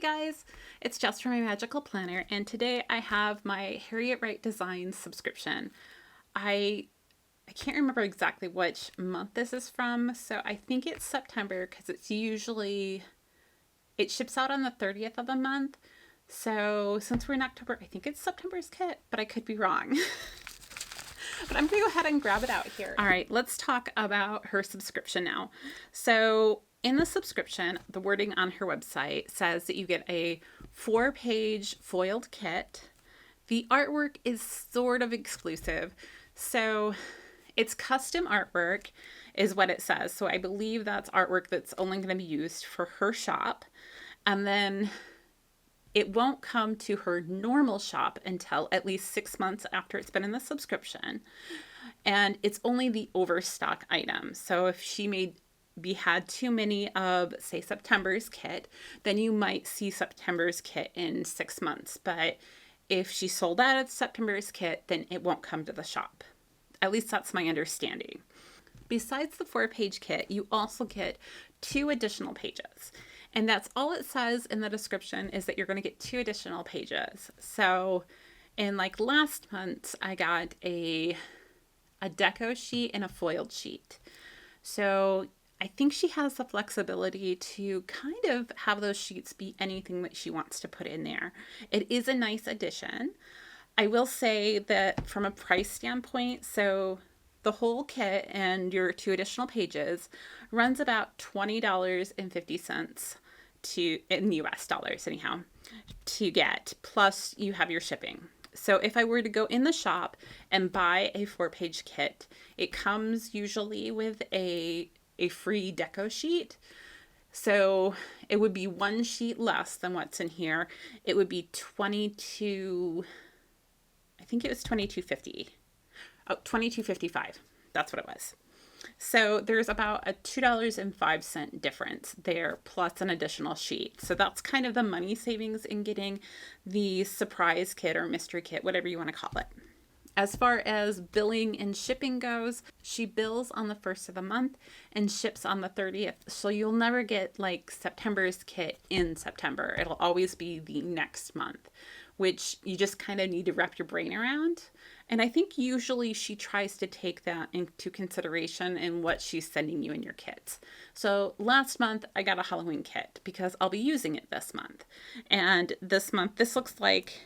Hey guys, it's Jess from My Magical Planner, and today I have my Harriet Wright Designs subscription. I can't remember exactly which month this is from, so I think it's September because it ships out on the 30th of the month. So since we're in October, I think it's September's kit, but I could be wrong. But I'm gonna go ahead and grab it out here. All right, let's talk about her subscription now. So in the subscription, the wording on her website says that you get a 4-page foiled kit. The artwork is sort of exclusive. So it's custom artwork is what it says. So I believe that's artwork that's only going to be used for her shop. And then it won't come to her normal shop until at least 6 months after it's been in the subscription. And it's only the overstock items. So if she had too many of, say, September's kit, then you might see September's kit in 6 months. But if she sold out of September's kit, then it won't come to the shop. At least that's my understanding. Besides the 4-page kit, you also get 2 additional pages. And that's all it says in the description, is that you're going to get 2 additional pages. So in like last month, I got a deco sheet and a foiled sheet. So I think she has the flexibility to kind of have those sheets be anything that she wants to put in there. It is a nice addition. I will say that from a price standpoint, so the whole kit and your 2 additional pages runs about $20.50 in US dollars anyhow to get, plus you have your shipping. So if I were to go in the shop and buy a 4-page kit, it comes usually with a free deco sheet. So it would be 1 sheet less than what's in here. It would be $22.50. I think it was $22.50. Oh, $22.55. That's what it was. So there's about a $2.05 difference there, plus an additional sheet. So that's kind of the money savings in getting the surprise kit or mystery kit, whatever you want to call it. As far as billing and shipping goes, she bills on the 1st of the month and ships on the 30th. So you'll never get like September's kit in September. It'll always be the next month, which you just kind of need to wrap your brain around. And I think usually she tries to take that into consideration in what she's sending you in your kits. So last month I got a Halloween kit because I'll be using it this month. And this month, this looks like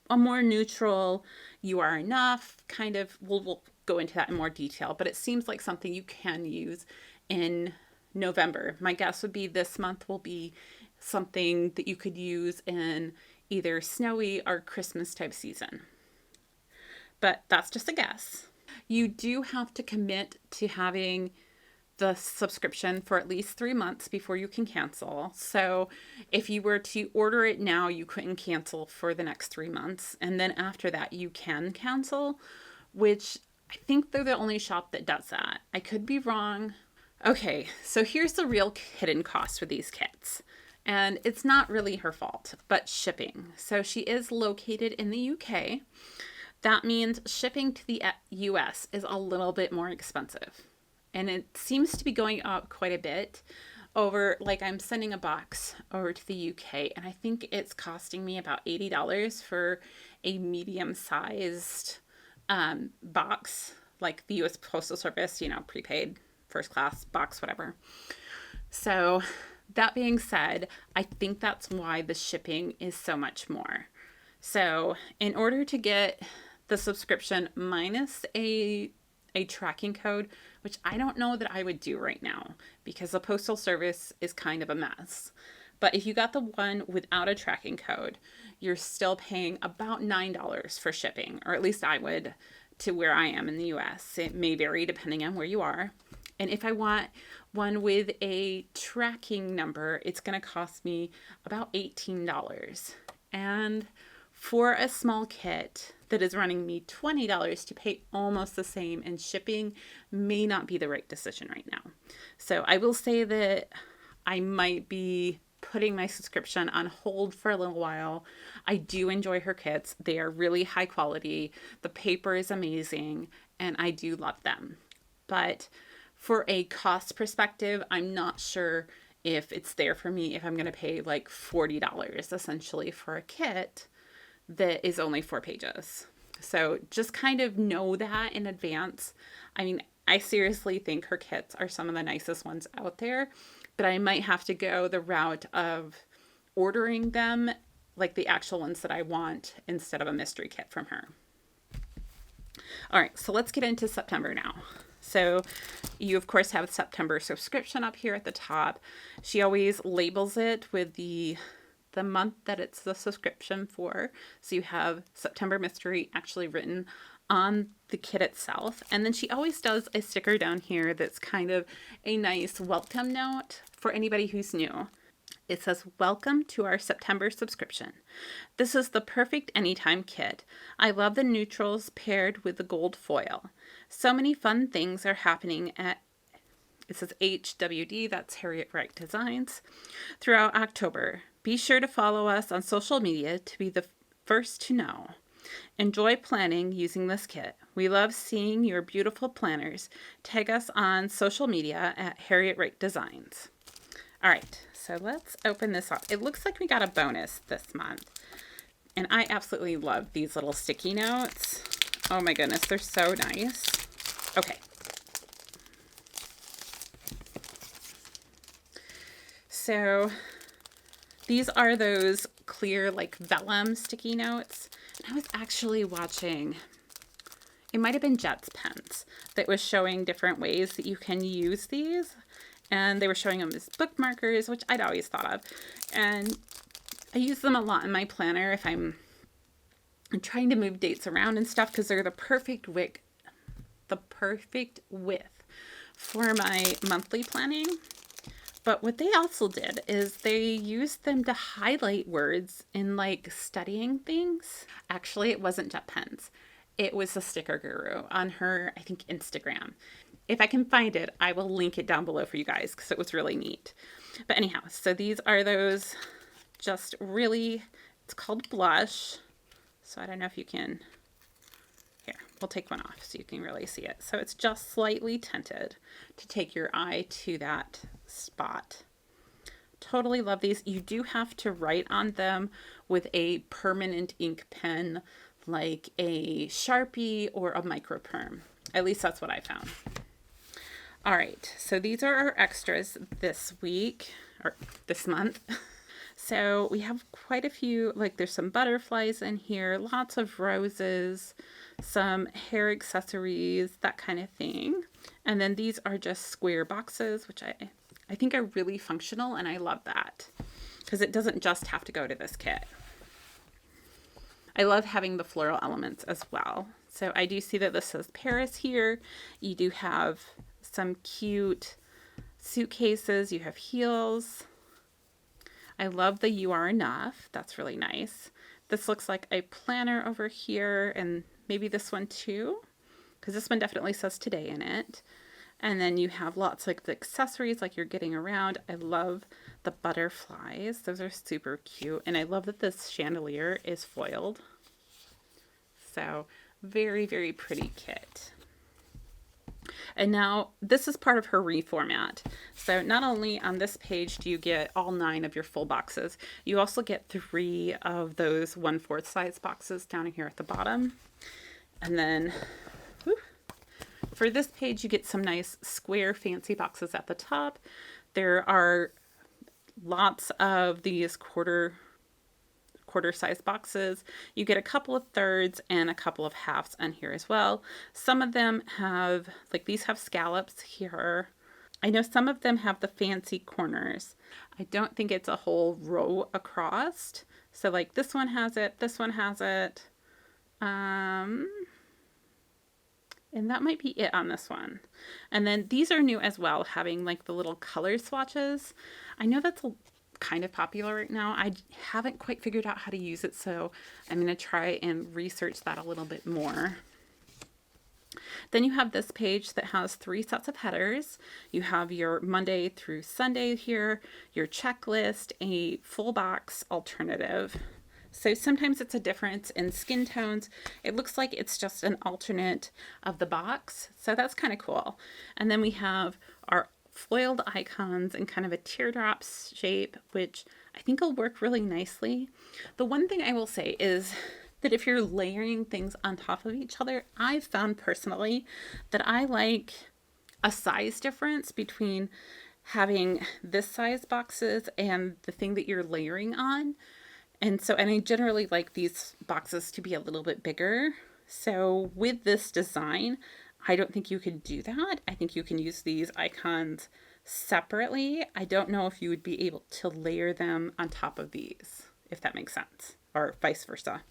a more neutral, you are enough kind of, we'll go into that in more detail, but it seems like something you can use in November. My guess would be this month will be something that you could use in either snowy or Christmas type season. But that's just a guess. You do have to commit to having the subscription for at least 3 months before you can cancel. So if you were to order it now, you couldn't cancel for the next 3 months. And then after that, you can cancel, which I think they're the only shop that does that. I could be wrong. Okay, so here's the real hidden cost for these kits. And it's not really her fault, but shipping. So she is located in the UK. That means shipping to the US is a little bit more expensive. And it seems to be going up quite a bit over, like I'm sending a box over to the UK and I think it's costing me about $80 for a medium-sized box, like the US Postal Service, prepaid, first class box, whatever. So that being said, I think that's why the shipping is so much more. So in order to get the subscription minus a tracking code, which I don't know that I would do right now because the Postal Service is kind of a mess. But if you got the one without a tracking code, you're still paying about $9 for shipping, or at least I would, to where I am in the US. It may vary depending on where you are. And if I want one with a tracking number, it's going to cost me about $18. And for a small kit that is running me $20 to pay almost the same, and shipping may not be the right decision right now. So I will say that I might be putting my subscription on hold for a little while. I do enjoy her kits. They are really high quality. The paper is amazing and I do love them. But for a cost perspective, I'm not sure if it's there for me, if I'm going to pay like $40 essentially for a kit that is only 4 pages. So just kind of know that in advance. I mean, I seriously think her kits are some of the nicest ones out there, but I might have to go the route of ordering them like the actual ones that I want instead of a mystery kit from her. All right, so let's get into September now. So you, of course, have September subscription up here at the top. She always labels it with the month that it's the subscription for. So you have September Mystery actually written on the kit itself. And then she always does a sticker down here that's kind of a nice welcome note for anybody who's new. It says, "Welcome to our September subscription. This is the perfect anytime kit. I love the neutrals paired with the gold foil. So many fun things are happening at," it says HWD, that's Harriet Wright Designs, "throughout October. Be sure to follow us on social media to be the first to know. Enjoy planning using this kit. We love seeing your beautiful planners. Tag us on social media at Harriet Wright Designs." All right, so let's open this up. It looks like we got a bonus this month. And I absolutely love these little sticky notes. Oh my goodness, they're so nice. Okay. So these are those clear like vellum sticky notes. And I was actually watching, it might have been Jet's Pens that was showing different ways that you can use these. And they were showing them as bookmarkers, which I'd always thought of. And I use them a lot in my planner if I'm trying to move dates around and stuff, because they're the perfect width for my monthly planning. But what they also did is they used them to highlight words in like studying things. Actually, it wasn't Jet Pens. It was the Sticker Guru on her, I think, Instagram. If I can find it, I will link it down below for you guys because it was really neat. But anyhow, so these are those just really, it's called Blush. So I don't know if you can, here, we'll take one off so you can really see it. So it's just slightly tinted to take your eye to that spot. Totally love these. You do have to write on them with a permanent ink pen, like a Sharpie or a microperm. At least that's what I found. All right, so these are our extras this week, or this month. So we have quite a few, like there's some butterflies in here, lots of roses, some hair accessories, that kind of thing. And then these are just square boxes, which I think are really functional, and I love that because it doesn't just have to go to this kit. I love having the floral elements as well. So I do see that this says Paris here. You do have some cute suitcases. You have heels. I love the "You Are Enough." That's really nice. This looks like a planner over here, and maybe this one too, because this one definitely says today in it. And then you have lots like the accessories, like you're getting around. I love the butterflies. Those are super cute. And I love that this chandelier is foiled. So very, very pretty kit. And now this is part of her reformat. So not only on this page do you get all 9 of your full boxes, you also get 3 of those 1/4 size boxes down here at the bottom. And then for this page, you get some nice square fancy boxes at the top. There are lots of these quarter size boxes. You get a couple of thirds and a couple of halves on here as well. Some of them have, like these have scallops here. I know some of them have the fancy corners. I don't think it's a whole row across. So like this one has it, this one has it. And that might be it on this one. And then these are new as well, having like the little color swatches. I know that's kind of popular right now. I haven't quite figured out how to use it, so I'm going to try and research that a little bit more. Then you have this page that has 3 sets of headers. You have your Monday through Sunday here, your checklist, a full box alternative. So sometimes it's a difference in skin tones. It looks like it's just an alternate of the box. So that's kind of cool. And then we have our foiled icons in kind of a teardrop shape, which I think will work really nicely. The one thing I will say is that if you're layering things on top of each other, I've found personally that I like a size difference between having this size boxes and the thing that you're layering on. And I generally like these boxes to be a little bit bigger. So with this design, I don't think you could do that. I think you can use these icons separately. I don't know if you would be able to layer them on top of these, if that makes sense, or vice versa.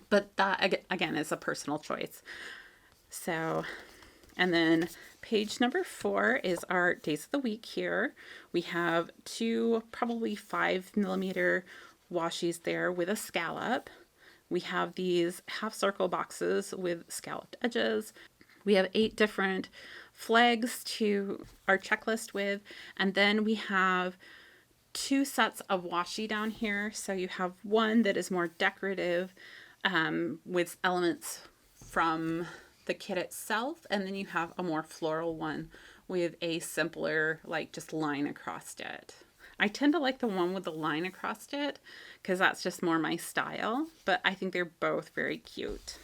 But that, again, is a personal choice. So, and then page number 4 is our days of the week here. We have 2 probably 5mm washies there with a scallop. We have these half circle boxes with scalloped edges. We have 8 different flags to our checklist with. And then we have 2 sets of washi down here. So you have one that is more decorative with elements from the kit itself. And then you have a more floral one with a simpler, like just line across it. I tend to like the one with the line across it because that's just more my style, but I think they're both very cute.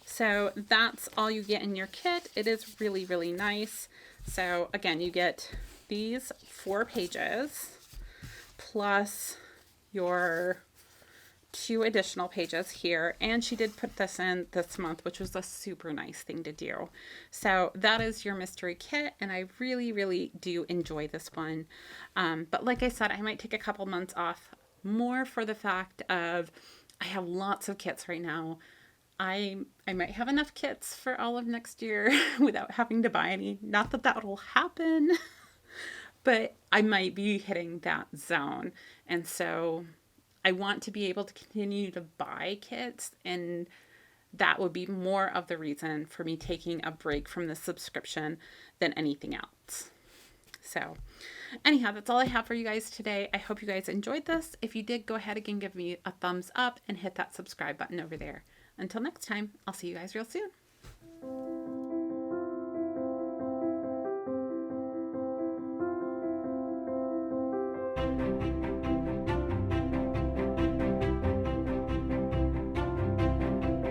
So that's all you get in your kit. It is really, really nice. So again, you get these 4 pages plus your 2 additional pages here, and she did put this in this month, which was a super nice thing to do. So that is your mystery kit, and I really, really do enjoy this one. But like I said, I might take a couple months off, more for the fact of I have lots of kits right now. I might have enough kits for all of next year without having to buy any. Not that that will happen, but I might be hitting that zone. And so I want to be able to continue to buy kits, and that would be more of the reason for me taking a break from the subscription than anything else. So anyhow, that's all I have for you guys today. I hope you guys enjoyed this. If you did, go ahead again, give me a thumbs up and hit that subscribe button over there. Until next time, I'll see you guys real soon.